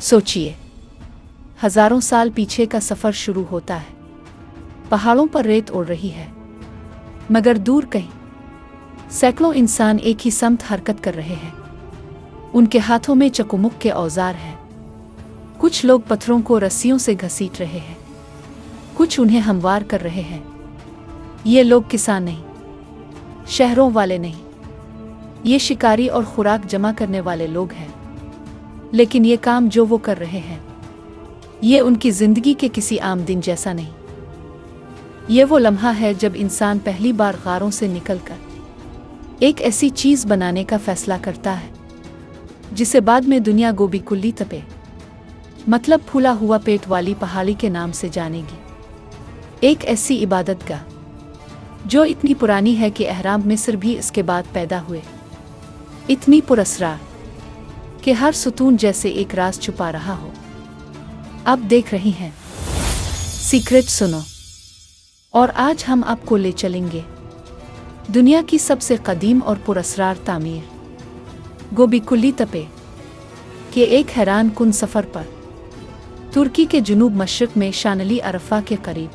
सोचिए, हजारों साल पीछे का सफर शुरू होता है। पहाड़ों पर रेत उड़ रही है, मगर दूर कहीं सैकड़ों इंसान एक ही समत हरकत कर रहे हैं। उनके हाथों में चकुमुक के औजार हैं। कुछ लोग पत्थरों को रस्सियों से घसीट रहे हैं, कुछ उन्हें हमवार कर रहे हैं। ये लोग किसान नहीं, शहरों वाले नहीं, ये शिकारी और खुराक जमा करने वाले लोग हैं। लेकिन ये काम जो वो कर रहे हैं, ये उनकी जिंदगी के किसी आम दिन जैसा नहीं। ये वो लम्हा है जब इंसान पहली बार गारों से निकलकर एक ऐसी चीज बनाने का फैसला करता है जिसे बाद में दुनिया गोबी कुल्ली तपे, मतलब फूला हुआ पेट वाली पहाड़ी के नाम से जानेगी। एक ऐसी इबादतगाह जो इतनी पुरानी है कि अहराम मिस्र भी इसके बाद पैदा हुए, इतनी पुरस्रार कि हर सुतून जैसे एक राज छुपा रहा हो। आप देख रही हैं सीक्रेट सुनो, और आज हम आपको ले चलेंगे दुनिया की सबसे कदीम और पुरस्रार तामीर गोबी कुल्ली तपे के एक हैरान कुन सफ़र पर। तुर्की के जुनूब मशरक में शानली अरफा के करीब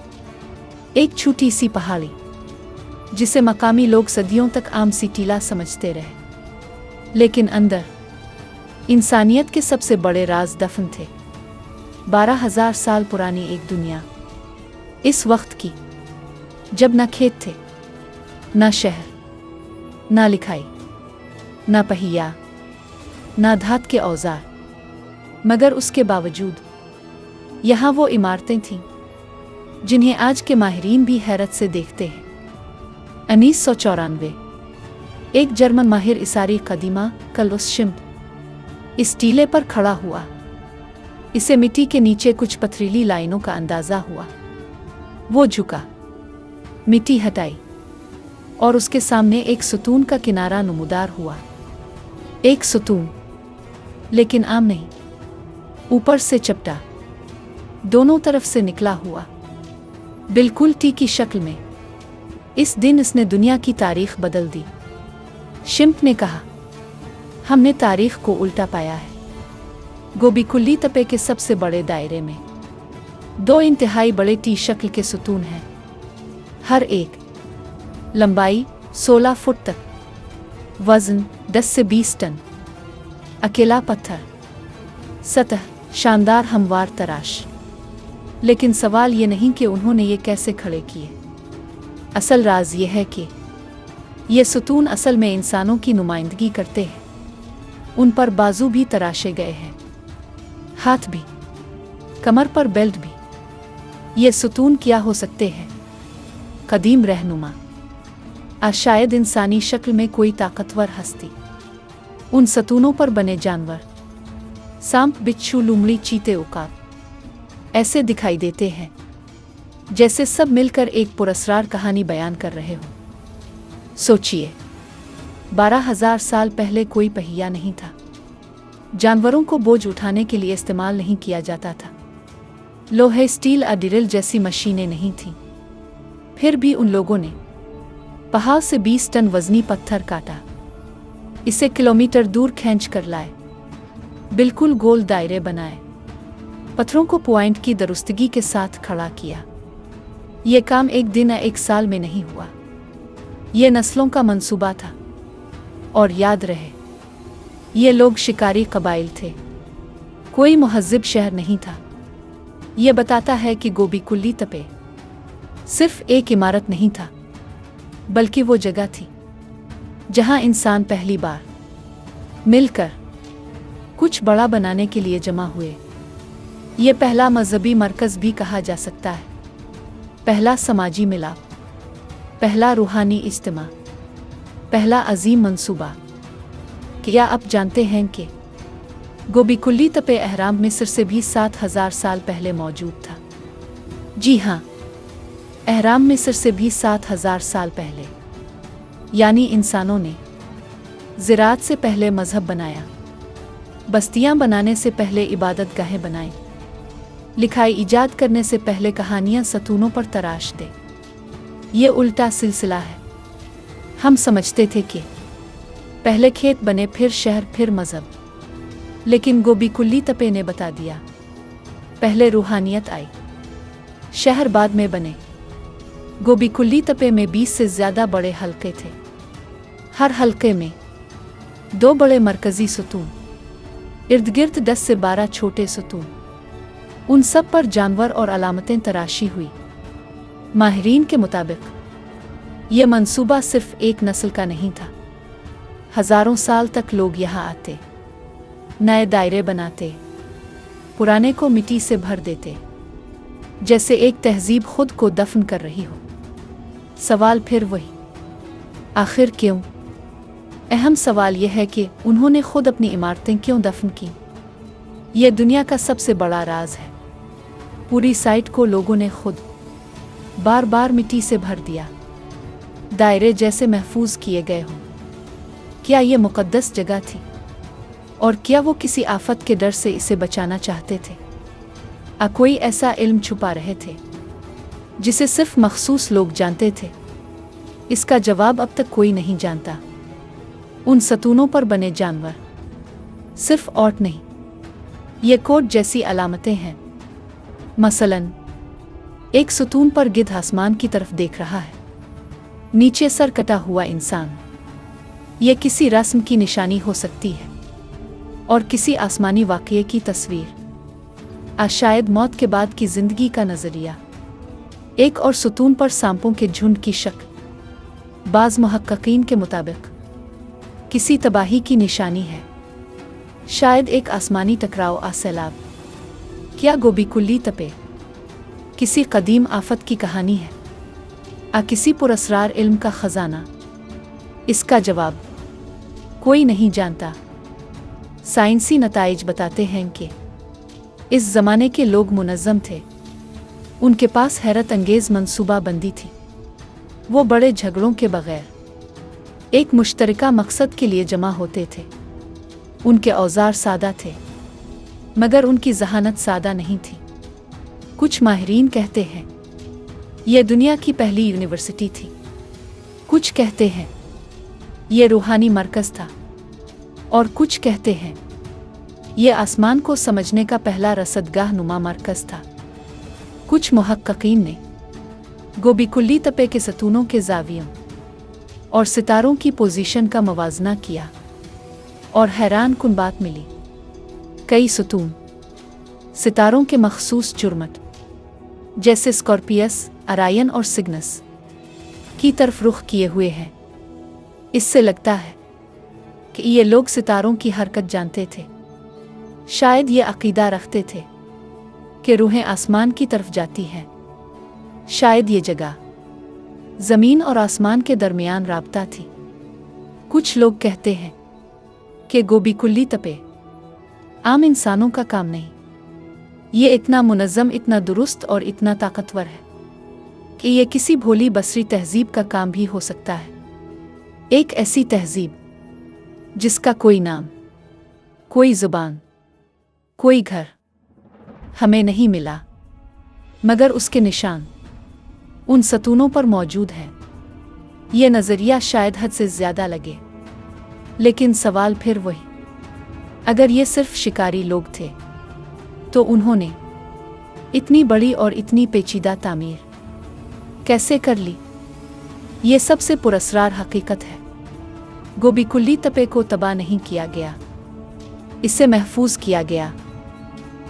एक छोटी सी पहाड़ी जिसे मकामी लोग सदियों तक आम सी टीला समझते रहे, लेकिन अंदर इंसानियत के सबसे बड़े राज दफन थे। 12,000 साल पुरानी एक दुनिया, इस वक्त की जब न खेत थे, न शहर, न लिखाई, न पहिया, न धात के औजार, मगर उसके बावजूद यहाँ वो इमारतें थीं जिन्हें आज के माहिरीन भी हैरत से देखते हैं। 1994 एक जर्मन माहिर इसारी कदीमा कलुस शिम्प इस टीले पर खड़ा हुआ। इसे मिट्टी के नीचे कुछ पथरीली लाइनों का अंदाजा हुआ। वो झुका, मिट्टी हटाई, और उसके सामने एक सुतून का किनारा नुमदार हुआ। एक सुतून, लेकिन आम नहीं, ऊपर से चपटा, दोनों तरफ से निकला हुआ, बिल्कुल टी की शक्ल में। इस दिन इसने दुनिया की तारीख बदल दी। शिम्प ने कहा, हमने तारीख को उल्टा पाया है। गोबी कुल्ली तपे के सबसे बड़े दायरे में 2 इंतहाई बड़े टी शक्ल के सुतून हैं, हर एक लंबाई 16 फुट तक, वजन 10 से 20 टन, अकेला पत्थर, सतह शानदार हमवार तराश। लेकिन सवाल ये नहीं कि उन्होंने ये कैसे खड़े किए। असल राज ये है कि ये सुतून असल में इंसानों की नुमाइंदगी करते हैं। उन पर बाजू भी तराशे गए हैं, हाथ भी, कमर पर बेल्ट भी। ये सुतून क्या हो सकते हैं? कदीम रहनुमा, आज शायद इंसानी शक्ल में कोई ताकतवर हस्ती। उन सतूनों पर बने जानवर, सांप, बिच्छू, लुमड़ी, चीते, उकाब, ऐसे दिखाई देते हैं जैसे सब मिलकर एक पुरस्रार कहानी बयान कर रहे हो। सोचिए, 12,000 साल पहले कोई पहिया नहीं था। जानवरों को बोझ उठाने के लिए इस्तेमाल नहीं किया जाता था। लोहे, स्टील या ड्रिल जैसी मशीनें नहीं थीं। फिर भी उन लोगों ने पहाड़ से 20 टन वजनी पत्थर काटा, इसे किलोमीटर दूर खींच कर लाए, बिल्कुल गोल दायरे बनाए, पत्थरों को पॉइंट की दुरुस्तगी के साथ खड़ा किया। यह काम एक दिन या एक साल में नहीं हुआ। यह नस्लों का मंसूबा था। और याद रहे, ये लोग शिकारी कबाइल थे, कोई मुहज्जिब शहर नहीं था। यह बताता है कि गोबी कुल्ली तपे सिर्फ एक इमारत नहीं था, बल्कि वो जगह थी जहां इंसान पहली बार मिलकर कुछ बड़ा बनाने के लिए जमा हुए। ये पहला मजहबी मरकज़ भी कहा जा सकता है, पहला समाजी मिलाप, पहला रूहानी इज्तिमा, पहला अजीम मंसूबा। क्या आप जानते हैं कि गोबी कुल्ली तपे अहराम मिस्र से भी 7,000 साल पहले मौजूद था? जी हाँ, अहराम मिस्र से भी 7,000 साल पहले। यानी इंसानों ने ज़राअत से पहले मजहब बनाया, बस्तियां बनाने से पहले इबादत गाहें बनाई, लिखाई ईजाद करने से पहले कहानियां सतूनों पर तराश दे। ये उल्टा सिलसिला है। हम समझते थे कि पहले खेत बने, फिर शहर, फिर मजहब। लेकिन गोबीकुल्ली तपे ने बता दिया, पहले रूहानियत आई, शहर बाद में बने। गोबीकुल्ली तपे में 20 से ज़्यादा बड़े हलके थे। हर हलके में 2 बड़े मरकज़ी सतून, इर्द-गिर्द 10 से 12 छोटे सतून। उन सब पर जानवर और अलामतें तराशी हुई। माहिरीन के मुताबिक ये मंसूबा सिर्फ एक नस्ल का नहीं था। हज़ारों साल तक लोग यहाँ आते, नए दायरे बनाते, पुराने को मिट्टी से भर देते, जैसे एक तहजीब खुद को दफन कर रही हो। सवाल फिर वही, आखिर क्यों? अहम सवाल यह है कि उन्होंने खुद अपनी इमारतें क्यों दफन की। यह दुनिया का सबसे बड़ा राज है। पूरी साइट को लोगों ने खुद बार बार मिट्टी से भर दिया, दायरे जैसे महफूज किए गए हों। क्या ये मुकद्दस जगह थी? और क्या वो किसी आफत के डर से इसे बचाना चाहते थे? कोई ऐसा इल्म छुपा रहे थे जिसे सिर्फ मखसूस लोग जानते थे? इसका जवाब अब तक कोई नहीं जानता। उन सतूनों पर बने जानवर सिर्फ औट नहीं, ये कोड जैसी अलामतें हैं। मसलन, एक सतून पर गिद्ध आसमान की तरफ देख रहा है, नीचे सर कटा हुआ इंसान। यह किसी रस्म की निशानी हो सकती है और किसी आसमानी वाक़ये की तस्वीर, शायद मौत के बाद की जिंदगी का नजरिया। एक और सतून पर सांपों के झुंड की शक्ल बाज़ मुहक्किकीन के मुताबिक किसी तबाही की निशानी है, शायद एक आसमानी टकराव आ सैलाब। क्या गोबीकुल्ली तपे किसी कदीम आफत की कहानी है, किसी पुरअसरार इल्म का खजाना? इसका जवाब कोई नहीं जानता। साइंसी नताइज बताते हैं कि इस ज़माने के लोग मुनज़्ज़म थे, उनके पास हैरत अंगेज़ मंसूबा बंदी थी। वो बड़े झगड़ों के बग़ैर एक मुश्तरका मकसद के लिए जमा होते थे। उनके औज़ार सादा थे, मगर उनकी ज़हानत सादा नहीं थी। कुछ माहिरीन कहते हैं यह दुनिया की पहली यूनिवर्सिटी थी। कुछ कहते हैं यह रूहानी मरकज़ था, और कुछ कहते हैं यह आसमान को समझने का पहला रसदगाह नुमा मरकज़ था। कुछ मुहक्किकीन ने गोबीकुल्ली तपे के सतूनों के ज़ावियों और सितारों की पोजीशन का मवाजना किया, और हैरान कुन बात मिली। कई सतून सितारों के मखसूस चुरमट, जैसे स्कॉर्पियस, अरायन और सिग्नस, की तरफ रुख किए हुए हैं। इससे लगता है कि ये लोग सितारों की हरकत जानते थे। शायद ये अकीदा रखते थे कि रूहें आसमान की तरफ जाती हैं। शायद ये जगह ज़मीन और आसमान के दरमियान राब्ता थी। कुछ लोग कहते हैं कि गोबीकुल्ली तपे आम इंसानों का काम नहीं। ये इतना मुनज़्ज़म, इतना दुरुस्त और इतना ताकतवर है कि ये किसी भोली बसरी तहजीब का काम भी हो सकता है। एक ऐसी तहजीब जिसका कोई नाम, कोई ज़ुबान, कोई घर हमें नहीं मिला, मगर उसके निशान उन सतूनों पर मौजूद हैं। ये नज़रिया शायद हद से ज़्यादा लगे, लेकिन सवाल फिर वही, अगर ये सिर्फ शिकारी लोग थे तो उन्होंने इतनी बड़ी और इतनी पेचीदा तामीर कैसे कर ली? ये सबसे पुरअसरार हकीकत है। गोबीकुल्ली तपे को तबाह नहीं किया गया, इसे महफूज किया गया।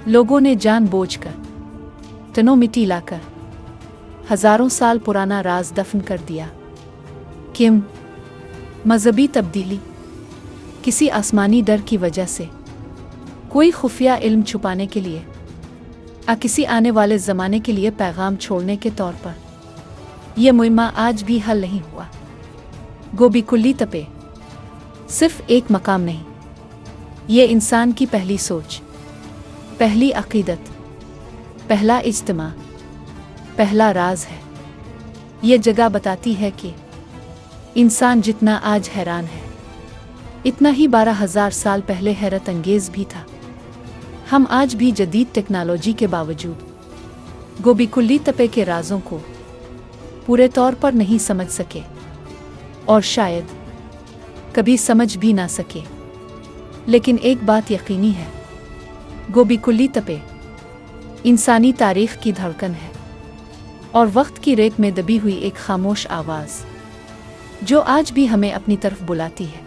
लोगों ने जानबूझकर टनों मिट्टी लाकर हज़ारों साल पुराना राज दफन कर दिया। क्यों? मजहबी तब्दीली, किसी आसमानी डर की वजह से, कोई खुफिया इल्म छुपाने के लिए, किसी आने वाले ज़माने के लिए पैगाम छोड़ने के तौर पर? यह मुहिम्मा आज भी हल नहीं हुआ। गोबीकुल्ली तपे सिर्फ एक मकाम नहीं, ये इंसान की पहली सोच, पहली अकीदत, पहला इज्तिमा, पहला राज है। ये जगह बताती है कि इंसान जितना आज हैरान है, इतना ही 12,000 साल पहले हैरत अंगेज भी था। हम आज भी जदीद टेक्नोलॉजी के बावजूद गोबीकुल्ली तपे के राजों को पूरे तौर पर नहीं समझ सके, और शायद कभी समझ भी ना सके। لیکن ایک بات یقینی ہے، گوبی کلی تپے انسانی تاریخ کی دھڑکن ہے، اور وقت کی ریت میں دبی ہوئی ایک خاموش آواز جو آج بھی ہمیں اپنی طرف بلاتی ہے۔